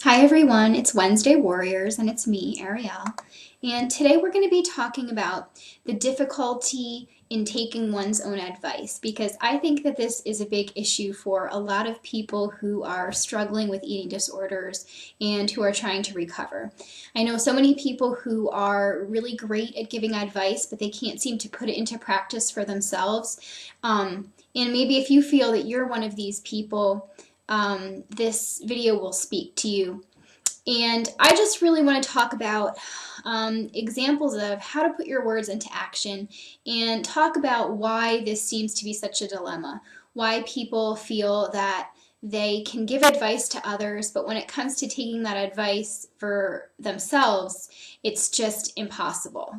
Hi everyone, it's Wednesday Warriors and it's me, Arielle. And today we're going to be talking about the difficulty in taking one's own advice, because I think that this is a big issue for a lot of people who are struggling with eating disorders and who are trying to recover. I know so many people who are really great at giving advice, but they can't seem to put it into practice for themselves. And maybe if you feel that you're one of these people, this video will speak to you. And I just really want to talk about examples of how to put your words into action and talk about why this seems to be such a dilemma, why people feel that they can give advice to others, but when it comes to taking that advice for themselves, it's just impossible.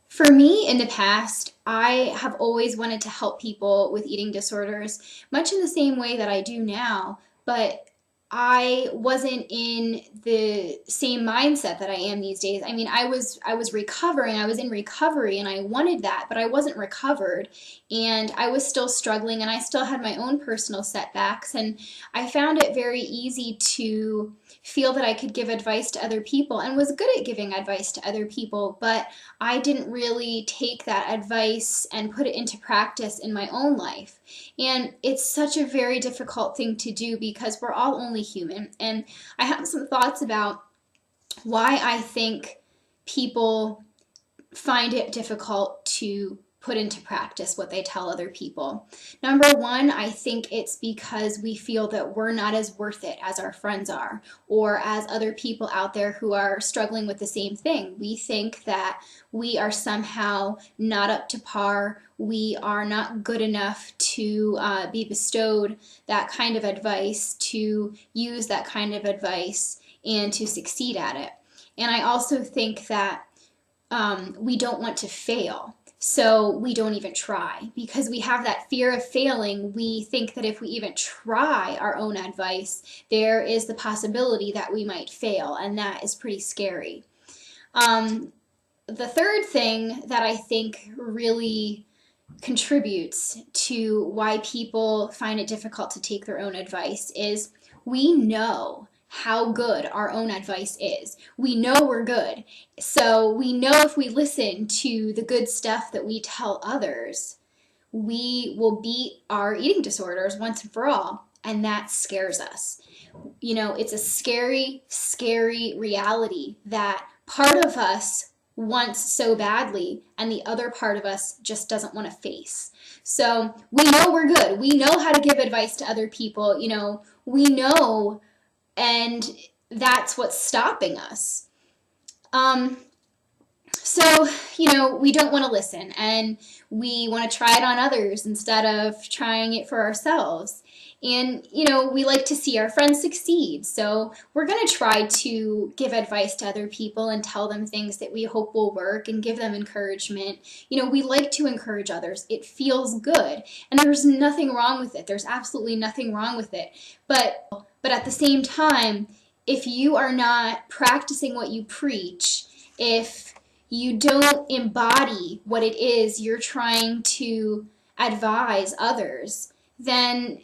For me, in the past, I have always wanted to help people with eating disorders, much in the same way that I do now, but I wasn't in the same mindset that I am these days. I mean, I was recovering, I was in recovery and I wanted that, but I wasn't recovered and I was still struggling and I still had my own personal setbacks, and I found it very easy to feel that I could give advice to other people and was good at giving advice to other people, but I didn't really take that advice and put it into practice in my own life. And it's such a very difficult thing to do because we're all only human. And I have some thoughts about why I think people find it difficult to put into practice what they tell other people. Number one, I think it's because we feel that we're not as worth it as our friends are, or as other people out there who are struggling with the same thing. We think that we are somehow not up to par, we are not good enough to be bestowed that kind of advice, to use that kind of advice, and to succeed at it. And I also think that we don't want to fail. So we don't even try because we have that fear of failing. We think that if we even try our own advice, there is the possibility that we might fail, and that is pretty scary. The third thing that I think really contributes to why people find it difficult to take their own advice is we know how good our own advice is. We know we're good. So we know if we listen to the good stuff that we tell others, we will beat our eating disorders once and for all. And that scares us. You know, it's a scary, scary reality that part of us wants so badly and the other part of us just doesn't want to face. So we know we're good. We know how to give advice to other people. You know, we know, and that's what's stopping us. So, you know, we don't want to listen and we want to try it on others instead of trying it for ourselves. And, you know, we like to see our friends succeed. So we're going to try to give advice to other people and tell them things that we hope will work and give them encouragement. You know, we like to encourage others. It feels good. And there's nothing wrong with it. There's absolutely nothing wrong with it. But at the same time, if you are not practicing what you preach, if you don't embody what it is you're trying to advise others, then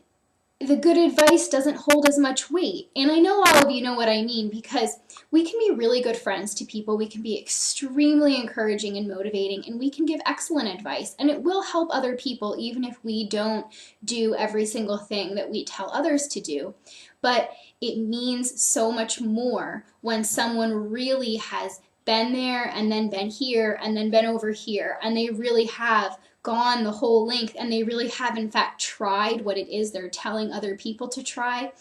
the good advice doesn't hold as much weight. And I know all of you know what I mean, because we can be really good friends to people, we can be extremely encouraging and motivating, and we can give excellent advice, and it will help other people even if we don't do every single thing that we tell others to do. But it means so much more when someone really has been there and then been here and then been over here, and they really have gone the whole length, and they really have in fact tried what it is they're telling other people to try.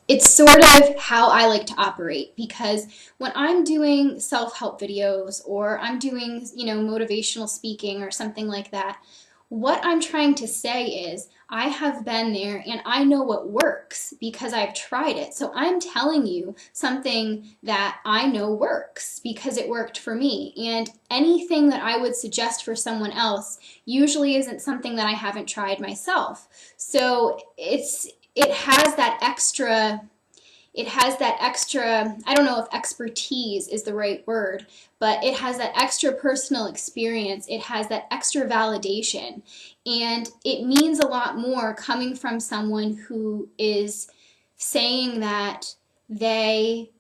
It's sort of how I like to operate, because when I'm doing self-help videos or I'm doing, you know, motivational speaking or something like that, what I'm trying to say is I have been there and I know what works because I've tried it. So I'm telling you something that I know works because it worked for me. And anything that I would suggest for someone else usually isn't something that I haven't tried myself. So it has that extra, I don't know if expertise is the right word, but it has that extra personal experience. It has that extra validation. And it means a lot more coming from someone who is saying that they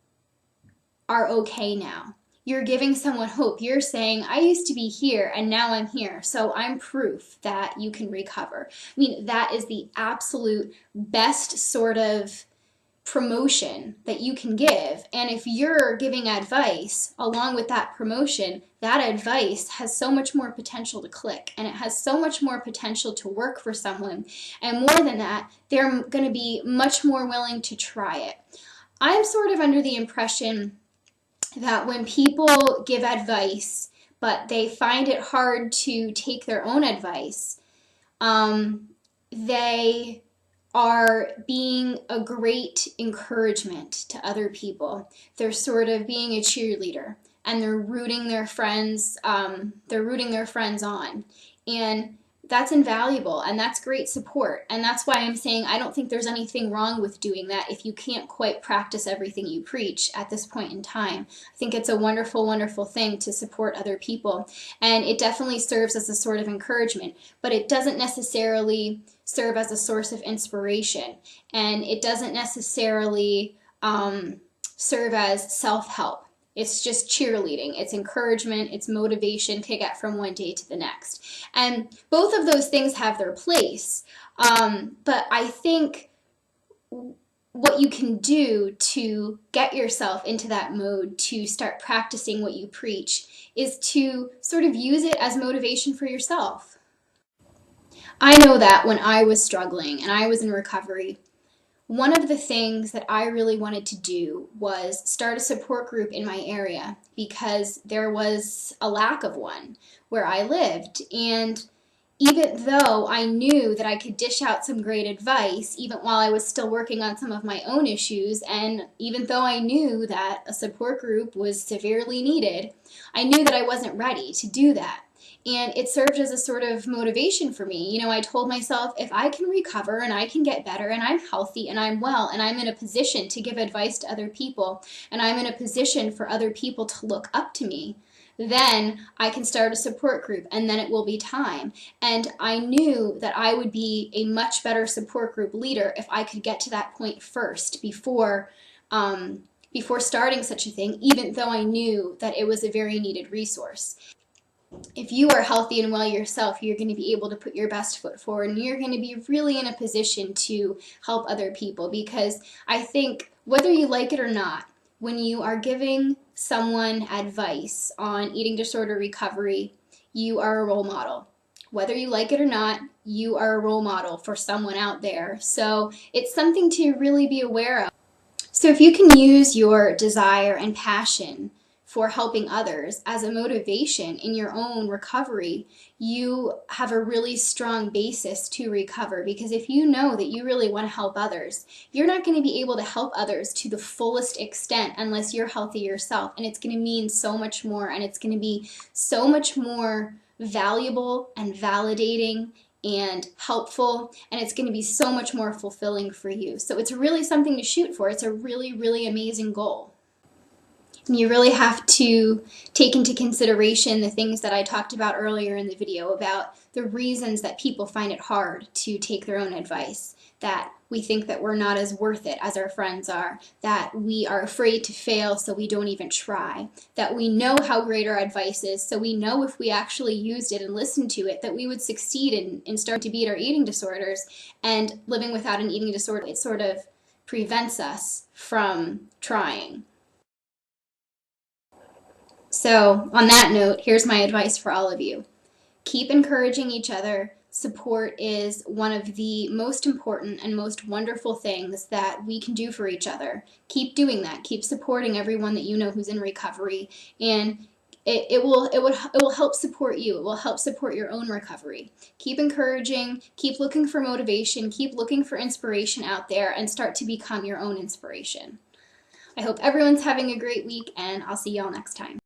are okay now. You're giving someone hope. You're saying, I used to be here and now I'm here, so I'm proof that you can recover. I mean, that is the absolute best sort of promotion that you can give. And if you're giving advice along with that promotion, that advice has so much more potential to click, and it has so much more potential to work for someone. And more than that, they're going to be much more willing to try it. I'm sort of under the impression that when people give advice, but they find it hard to take their own advice, they are being a great encouragement to other people. They're sort of being a cheerleader, and they're rooting their friends. They're rooting their friends on, and that's invaluable, and that's great support. And that's why I'm saying I don't think there's anything wrong with doing that if you can't quite practice everything you preach at this point in time. I think it's a wonderful, wonderful thing to support other people, and it definitely serves as a sort of encouragement, but it doesn't necessarily serve as a source of inspiration, and it doesn't necessarily serve as self-help. It's just cheerleading. It's encouragement. It's motivation to get from one day to the next. And both of those things have their place. But I think what you can do to get yourself into that mode, to start practicing what you preach, is to sort of use it as motivation for yourself. I know that when I was struggling and I was in recovery, one of the things that I really wanted to do was start a support group in my area, because there was a lack of one where I lived. And even though I knew that I could dish out some great advice, even while I was still working on some of my own issues, and even though I knew that a support group was severely needed, I knew that I wasn't ready to do that. And it served as a sort of motivation for me. You know, I told myself, if I can recover and I can get better and I'm healthy and I'm well and I'm in a position to give advice to other people and I'm in a position for other people to look up to me, then I can start a support group, and then it will be time. And I knew that I would be a much better support group leader if I could get to that point first before starting such a thing, even though I knew that it was a very needed resource. If you are healthy and well yourself, you're going to be able to put your best foot forward, and you're going to be really in a position to help other people, because I think whether you like it or not, when you are giving someone advice on eating disorder recovery, you are a role model. Whether you like it or not, you are a role model for someone out there. So it's something to really be aware of. So if you can use your desire and passion for helping others as a motivation in your own recovery, you have a really strong basis to recover. Because if you know that you really want to help others, you're not going to be able to help others to the fullest extent unless you're healthy yourself. And it's going to mean so much more, and it's going to be so much more valuable and validating and helpful, and it's going to be so much more fulfilling for you. So it's really something to shoot for. It's a really, really amazing goal. And you really have to take into consideration the things that I talked about earlier in the video about the reasons that people find it hard to take their own advice, that we think that we're not as worth it as our friends are, that we are afraid to fail so we don't even try, that we know how great our advice is, so we know if we actually used it and listened to it that we would succeed in starting to beat our eating disorders. And living without an eating disorder, it sort of prevents us from trying. So on that note, here's my advice for all of you. Keep encouraging each other. Support is one of the most important and most wonderful things that we can do for each other. Keep doing that. Keep supporting everyone that you know who's in recovery, and it will help support you. It will help support your own recovery. Keep encouraging, keep looking for motivation, keep looking for inspiration out there, and start to become your own inspiration. I hope everyone's having a great week, and I'll see y'all next time.